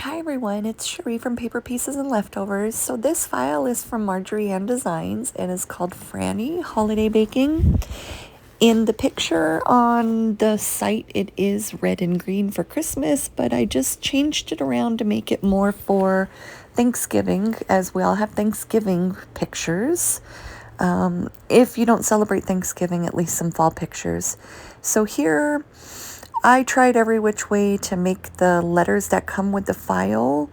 Hi everyone, it's Cherie from Paper Pieces and Leftovers. So this file is from Marjorie Ann Designs and is called Frannie Holiday Baking. In the picture on the site, it is red and green for Christmas, but I just changed it around to make it more for Thanksgiving, as we all have Thanksgiving pictures. If you don't celebrate Thanksgiving, at least some fall pictures. So here, I tried every which way to make the letters that come with the file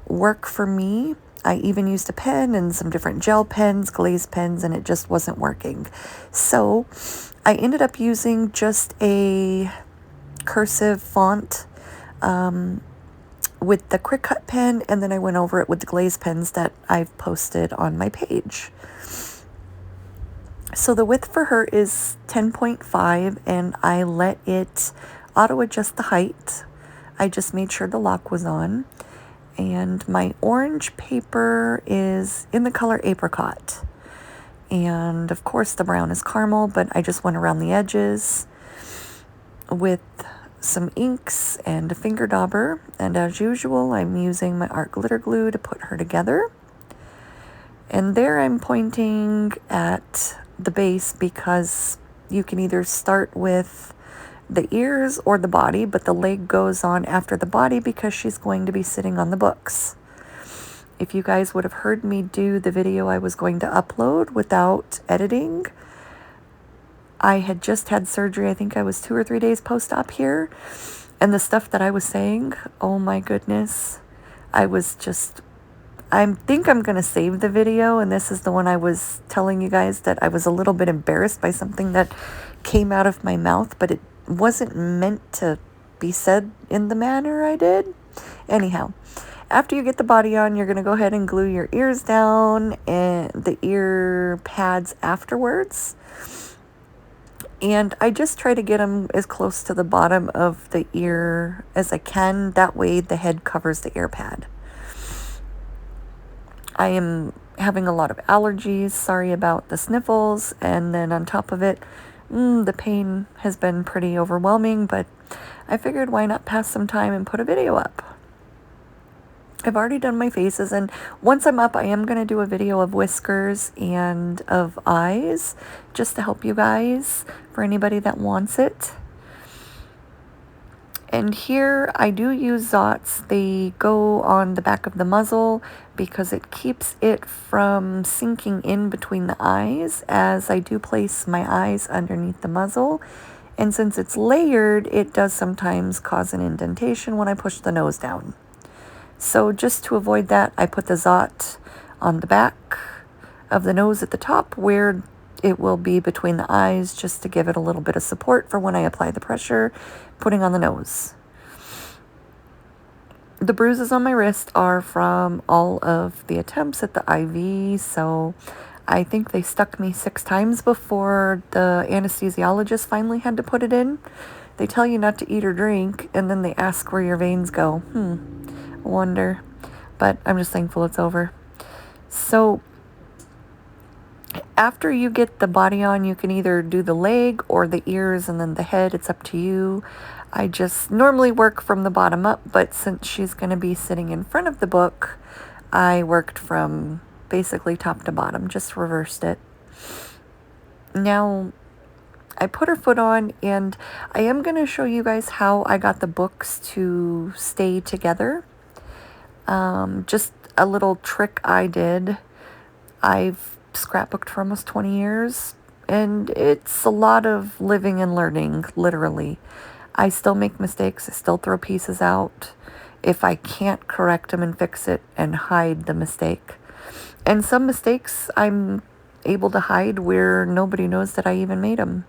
work for me. I even used a pen and some different gel pens, glaze pens, and it just wasn't working. So I ended up using just a cursive font with the quick cut pen, and then I went over it with the glaze pens that I've posted on my page. So the width for her is 10.5, and I let it auto adjust the height. I just made sure the lock was on. And my orange paper is in the color apricot. And of course the brown is caramel, but I just went around the edges with some inks and a finger dauber. And as usual, I'm using my art glitter glue to put her together. And there I'm pointing at the base because you can either start with the ears or the body, but the leg goes on after the body because she's going to be sitting on the books. If you guys would have heard me do the video I was going to upload without editing, I had just had surgery. I think I was 2 or 3 days post-op here, and the stuff that I was saying, oh my goodness, I think I'm going to save the video, and this is the one I was telling you guys that I was a little bit embarrassed by something that came out of my mouth, but it wasn't meant to be said in the manner I did. Anyhow, after you get the body on, you're going to go ahead and glue your ears down and the ear pads afterwards. And I just try to get them as close to the bottom of the ear as I can. That way the head covers the ear pad. I am having a lot of allergies. Sorry about the sniffles. And then on top of it, the pain has been pretty overwhelming, but I figured why not pass some time and put a video up. I've already done my faces, and once I'm up, I am going to do a video of whiskers and of eyes, just to help you guys, for anybody that wants it. And here I do use Zots. They go on the back of the muzzle because it keeps it from sinking in between the eyes, as I do place my eyes underneath the muzzle. And since it's layered, it does sometimes cause an indentation when I push the nose down. So just to avoid that, I put the Zot on the back of the nose at the top where it will be between the eyes, just to give it a little bit of support for when I apply the pressure, putting on the nose. The bruises on my wrist are from all of the attempts at the IV, so I think they stuck me 6 times before the anesthesiologist finally had to put it in. They tell you not to eat or drink, and then they ask where your veins go. Wonder. But I'm just thankful it's over. So after you get the body on, you can either do the leg or the ears and then the head. It's up to you. I just normally work from the bottom up, but since she's going to be sitting in front of the book, I worked from basically top to bottom, just reversed it. Now, I put her foot on, and I am going to show you guys how I got the books to stay together. Just a little trick I did. I've scrapbooked for almost 20 years, and it's a lot of living and learning, literally. I still make mistakes. I still throw pieces out if I can't correct them and fix it and hide the mistake. And some mistakes I'm able to hide where nobody knows that I even made them.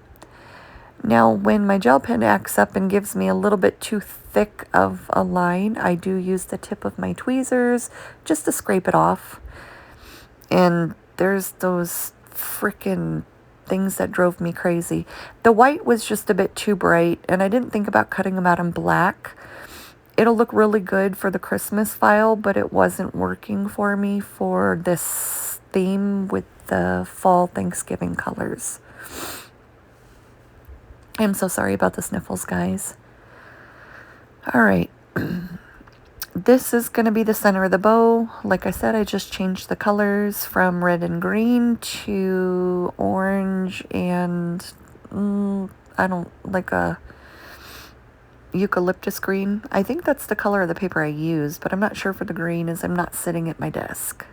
Now, when my gel pen acts up and gives me a little bit too thick of a line, I do use the tip of my tweezers just to scrape it off. And there's those frickin' things that drove me crazy. The white was just a bit too bright, and I didn't think about cutting them out in black. It'll look really good for the Christmas file, but it wasn't working for me for this theme with the fall Thanksgiving colors. I'm so sorry about the sniffles, guys. All right. this is going to be the center of the bow. Like I said, I just changed the colors from red and green to orange and I don't like a eucalyptus green. I think that's the color of the paper I use, but I'm not sure for the green as I'm not sitting at my desk.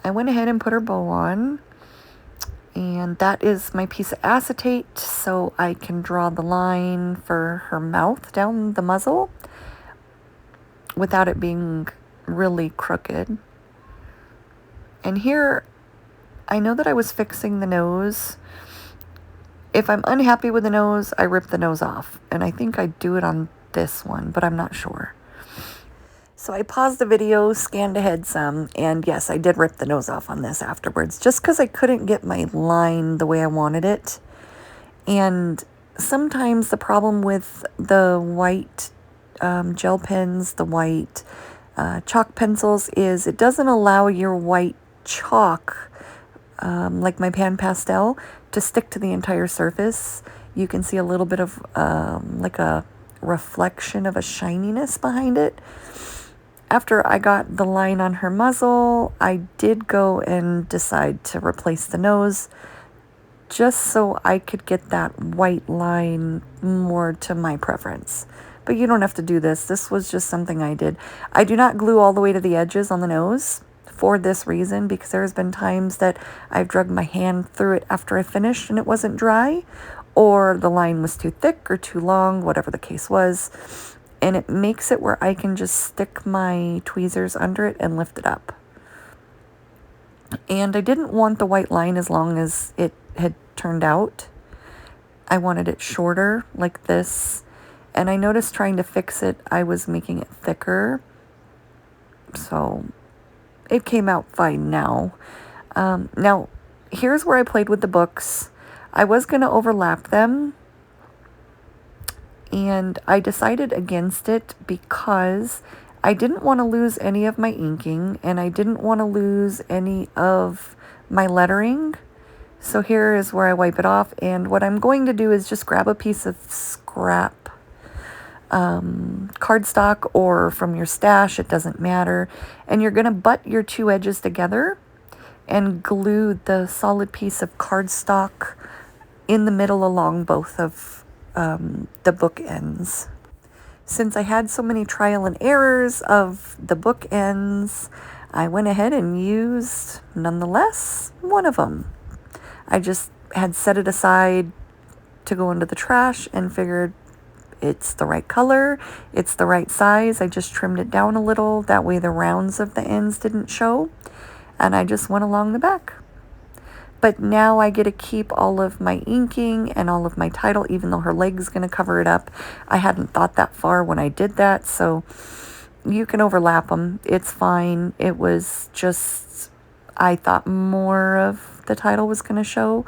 I went ahead and put her bow on, and that is my piece of acetate, so I can draw the line for her mouth down the muzzle without it being really crooked. And here, I know that I was fixing the nose. If I'm unhappy with the nose, I rip the nose off. And I think I do it on this one, but I'm not sure. So I paused the video, scanned ahead some, and yes, I did rip the nose off on this afterwards, just because I couldn't get my line the way I wanted it. And sometimes the problem with the white gel pens, the white chalk pencils, is it doesn't allow your white chalk, like my pan pastel, to stick to the entire surface. You can see a little bit of like a reflection of a shininess behind it. After I got the line on her muzzle, I did go and decide to replace the nose just so I could get that white line more to my preference. But you don't have to do this. This was just something I did. I do not glue all the way to the edges on the nose for this reason, because there's been times that I've dragged my hand through it after I finished and it wasn't dry, or the line was too thick or too long, whatever the case was. And it makes it where I can just stick my tweezers under it and lift it up. And I didn't want the white line as long as it had turned out. I wanted it shorter, like this. And I noticed trying to fix it, I was making it thicker. So it came out fine now. Now, here's where I played with the books. I was going to overlap them, and I decided against it because I didn't want to lose any of my inking, and I didn't want to lose any of my lettering. So here is where I wipe it off, and what I'm going to do is just grab a piece of scrap cardstock or from your stash, it doesn't matter, and you're going to butt your two edges together and glue the solid piece of cardstock in the middle along both of the book ends. Since I had so many trial and errors of the book ends, I went ahead and used, nonetheless, one of them. I just had set it aside to go into the trash and figured it's the right color, it's the right size. I just trimmed it down a little, that way the rounds of the ends didn't show, and I just went along the back. But now I get to keep all of my inking and all of my title, even though her leg's going to cover it up. I hadn't thought that far when I did that, so you can overlap them. It's fine. It was just, I thought more of the title was going to show.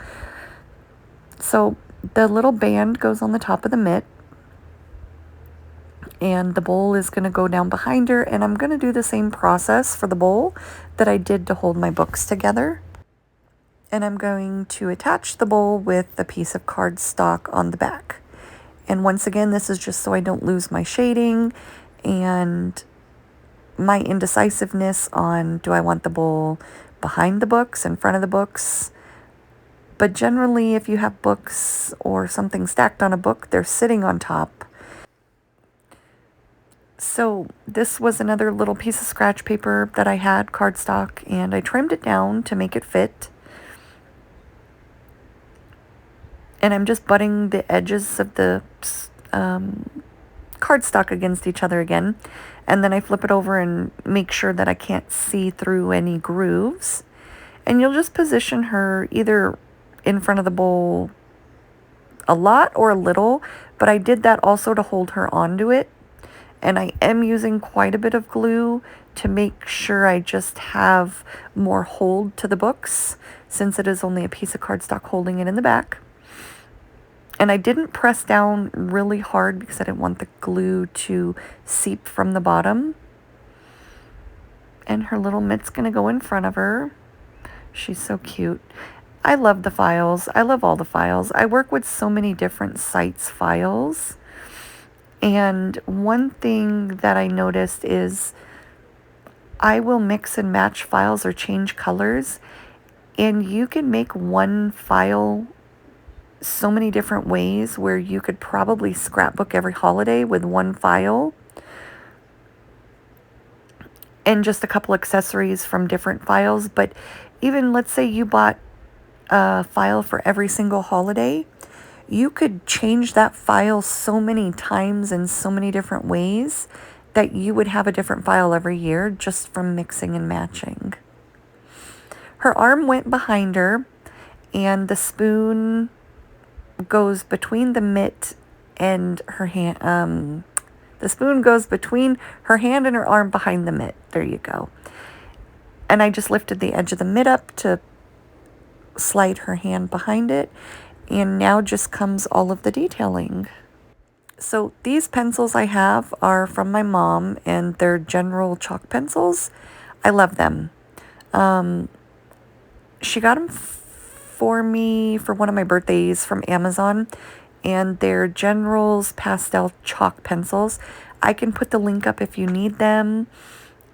So the little band goes on the top of the mitt, and the bowl is going to go down behind her, and I'm going to do the same process for the bowl that I did to hold my books together. And I'm going to attach the bowl with a piece of cardstock on the back. And once again, this is just so I don't lose my shading and my indecisiveness on, do I want the bowl behind the books, in front of the books? But generally, if you have books or something stacked on a book, they're sitting on top. So this was another little piece of scratch paper that I had, cardstock, and I trimmed it down to make it fit. And I'm just butting the edges of the cardstock against each other again. And then I flip it over and make sure that I can't see through any grooves. And you'll just position her either in front of the bowl a lot or a little. But I did that also to hold her onto it. And I am using quite a bit of glue to make sure I just have more hold to the books, since it is only a piece of cardstock holding it in the back. And I didn't press down really hard because I didn't want the glue to seep from the bottom. And her little mitt's going to go in front of her. She's so cute. I love the files. I love all the files. I work with so many different sites files. And one thing that I noticed is I will mix and match files or change colors, and you can make one file so many different ways where you could probably scrapbook every holiday with one file and just a couple accessories from different files. But even let's say you bought a file for every single holiday, you could change that file so many times in so many different ways that you would have a different file every year just from mixing and matching. Her arm went behind her, and the spoon goes between the mitt and her hand. The spoon goes between her hand and her arm behind the mitt. There you go. And I just lifted the edge of the mitt up to slide her hand behind it, and now just comes all of the detailing. So these pencils I have are from my mom, and they're General chalk pencils. I love them. She got them for me for one of my birthdays from Amazon, and they're General's pastel chalk pencils. I can put the link up if you need them.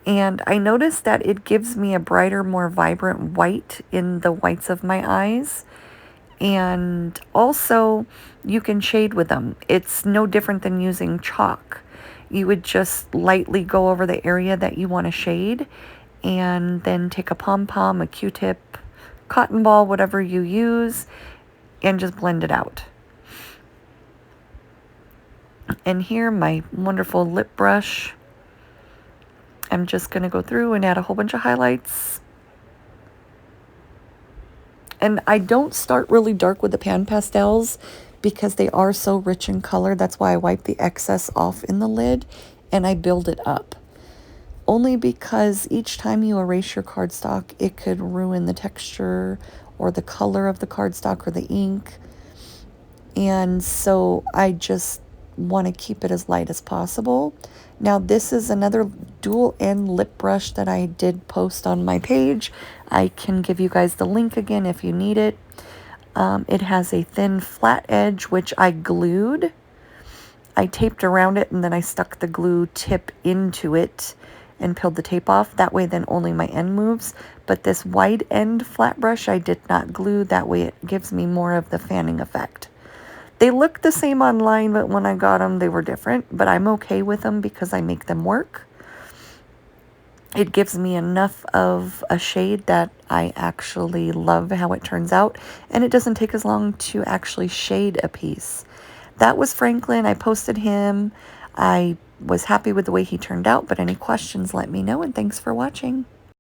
And I noticed that it gives me a brighter, more vibrant white in the whites of my eyes. And also, you can shade with them. It's no different than using chalk. You would just lightly go over the area that you want to shade, and then take a pom-pom, a Q-tip, cotton ball, whatever you use, and just blend it out. And here, my wonderful lip brush. I'm just going to go through and add a whole bunch of highlights. And I don't start really dark with the pan pastels because they are so rich in color. That's why I wipe the excess off in the lid and I build it up. Only because each time you erase your cardstock, it could ruin the texture or the color of the cardstock or the ink. And so I just want to keep it as light as possible. Now this is another dual end lip brush that I did post on my page. I can give you guys the link again if you need it. It has a thin flat edge, which I glued. I taped around it, and then I stuck the glue tip into it and peeled the tape off. That way then only my end moves. But this wide end flat brush I did not glue. That way it gives me more of the fanning effect. They look the same online, but when I got them, they were different. But I'm okay with them because I make them work. It gives me enough of a shade that I actually love how it turns out. And it doesn't take as long to actually shade a piece. That was Franklin. I posted him. I was happy with the way he turned out. But any questions, let me know. And thanks for watching.